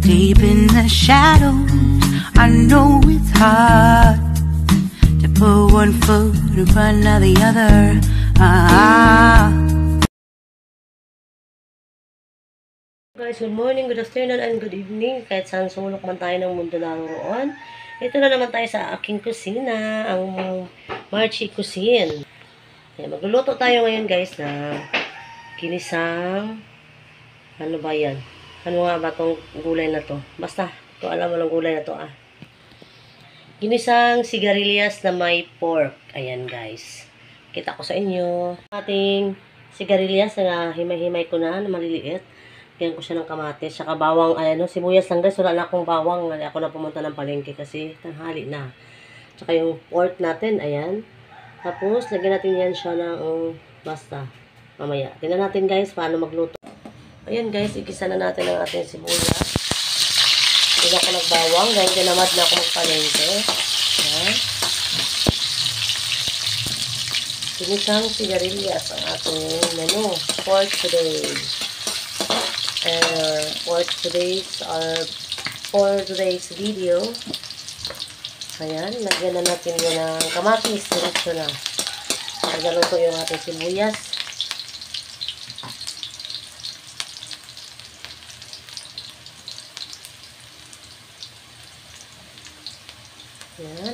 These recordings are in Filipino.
Deep in the shadows, I know it's hard to put one foot in front of the other. Guys, good morning, good afternoon, and good evening. Kahit saan sulok man tayo ng mundo naroon. Ito na naman tayo sa aking kusina, ang Marchie Cuisine. Magluluto tayo ngayon guys na ginisang, ano ba yan? Ano nga ba itong gulay na to? Basta, kung alam mo ng gulay na to Ginisang sigarilyas na may pork. Ayan guys. Kita ko sa inyo. Ating sigarilyas na himay-himay ko na maliliit. Kaya ko siya ng kamatis. Saka bawang, sibuyas lang guys. Wala na akong bawang. Ako na pumunta ng palengke kasi tanghali na. Saka yung pork natin, ayan. Tapos, lagyan natin yan siya ng basta. Mamaya. Tingnan natin guys paano magluto. Ayan guys, igisa na natin ang ating sibuyas. Hindi na ako nagbawang dahil tinamad na ako magpalengke. Ayan. Ginisang sigarilyas ang ating menu for today. For today's video. Ayan, lagyan na natin yan ng kamatis. Diretso na. Nagaluto yung ating sibuyas. Ayan.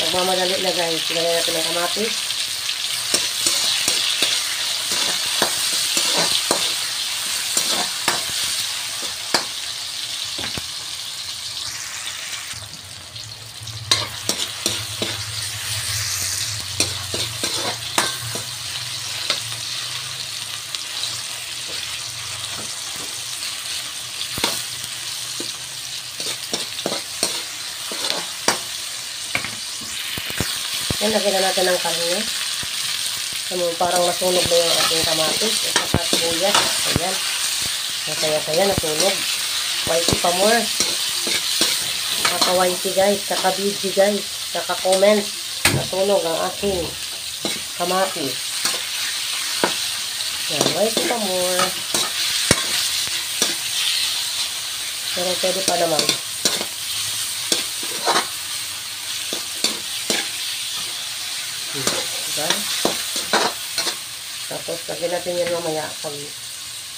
Nagmamadali na guys. Lagyan natin ng kamatis. Ayan, lagyan na natin ng karne. Parang nasunog na yung ating kamatis. At saka sibuyas. Ayan. Masaya-saya, nasunog. Whitey pa more. Kaka-whitey guys. Kaka-BG guys. Kaka-comment. Nasunog ang aking kamatis. Ayan, whitey pa more. Pero pwede pa naman. Diba? Tapos, lagyan natin yan mamaya. Pag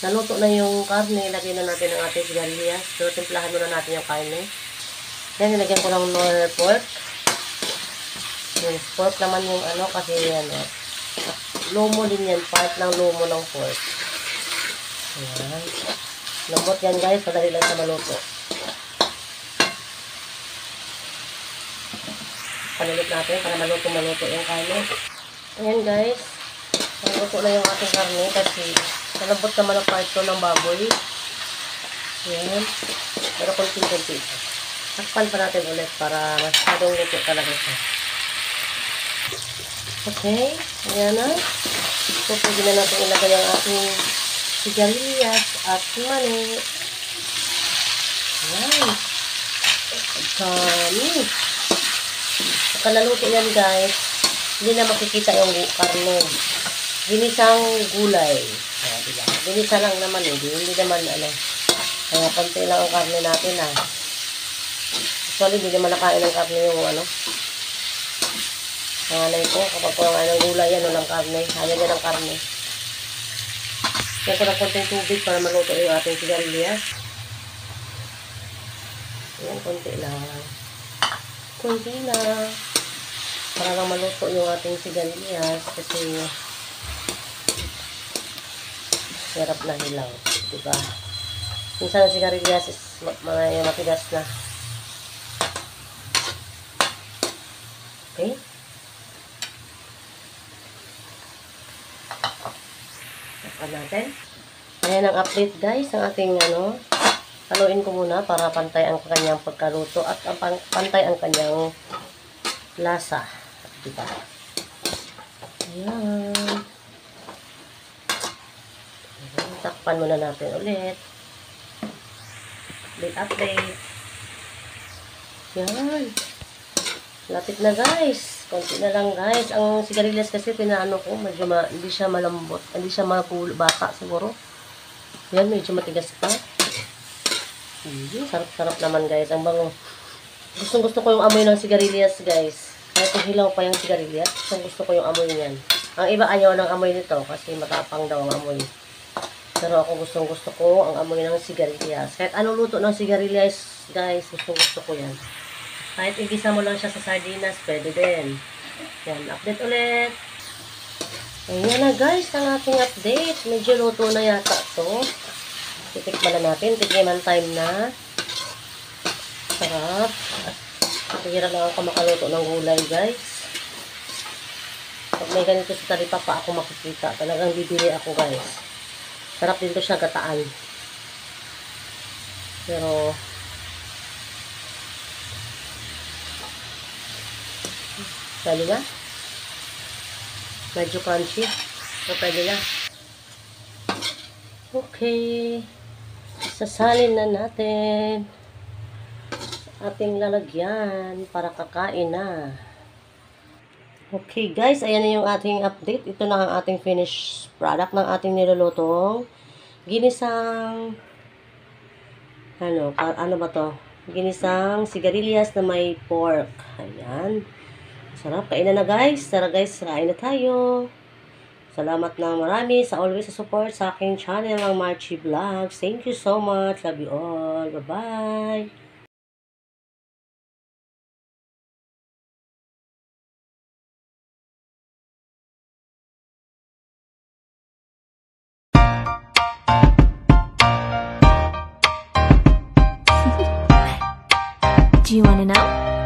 naluto na yung karne, lagyan na natin ang ating sigarilyas. So, timplahan muna natin yung karne. Yan, nilagyan ko ng normal pork. Yung pork naman yung kasi yan. Lomo din yan. Part ng lomo ng pork. Ayan. Lambot yan guys. Padali lang sa maluto. Panulit natin para maluto yung karne. Ayan guys, maluto na yung ating karne kasi nalambot naman ang part to ng baboy. Ayan, pero konti-konti. Takpan pa natin ulit para masyadong luto talaga siya. Okay, ayan na. So, pwede na natin ilagay ang ating sigarilyas at mani. Ayan. Kami. Pagka naluto yan guys, hindi na makikita yung karne. Ginisang gulay. Ayan, diba? Ginisa lang naman hindi naman kaya konti lang ang karne natin Actually, hindi naman nakain ng karne yung nanganay ko. Kapag po ng gulay yan, ng karne. Ayaw niya ng karne. Yan ko ng konting tubig para maluto yung ating sigarilyas. Ayan, konti lang. Kunti na para lang maluto yung ating sigarilyas kasi sarap na hilaw, diba? Minsan ang sigarilyas is matigas na. Okay? Takpan natin. Ayan ang update guys ang ating haluin ko muna para pantay ang kanyang pagkaluto at pantay ang kanyang lasa. Diba? Ayan. Takpan muna natin ulit. Update. Yan. Lapit na guys. Konti na lang guys. Ang sigarilyas kasi pinaano ko, medyo hindi siya malambot. Hindi siya bata siguro. Yan, medyo matigas pa. Sarap-sarap naman guys. Ang bango. Gustong-gusto ko yung amoy ng sigarilyas guys. Kahit hilaw pa yung sigarilyas, gusto ko yung amoy niyan. Ang iba ayaw ng amoy nito kasi matapang daw ang amoy. Pero ako gustong-gusto ko ang amoy ng sigarilyas. Kahit anong luto ng sigarilyas guys, gustong-gusto ko yan. Kahit igisa mo lang siya sa sardinas, pwede din. Yan, update ulit. Ayan na guys, ang ating update. Medyo luto na yata ito. Titikman na natin. Tikiman time na. Sarap. Hira lang ako makaluto ng gulay guys. Pag may ganito sa talipapa ako makikita. Talagang bibili ako guys. Sarap din to siya gataan. Pero pwede na. Medyo crunchy. So, pwede na. Okay. Sasalin na natin ating lalagyan para kakain na. Okay guys, ayan na yung ating update. Ito na ang ating finished product ng ating nilulutong ginisang ano ba to? Ginisang sigarilyas na may pork. Ayan. Sarap. Kainan na guys. Tara guys, kain na tayo. Salamat na marami sa always sa support sa aking channel ng Marchie Vlogs. Thank you so much. Love you all. Bye-bye. Do you want to know?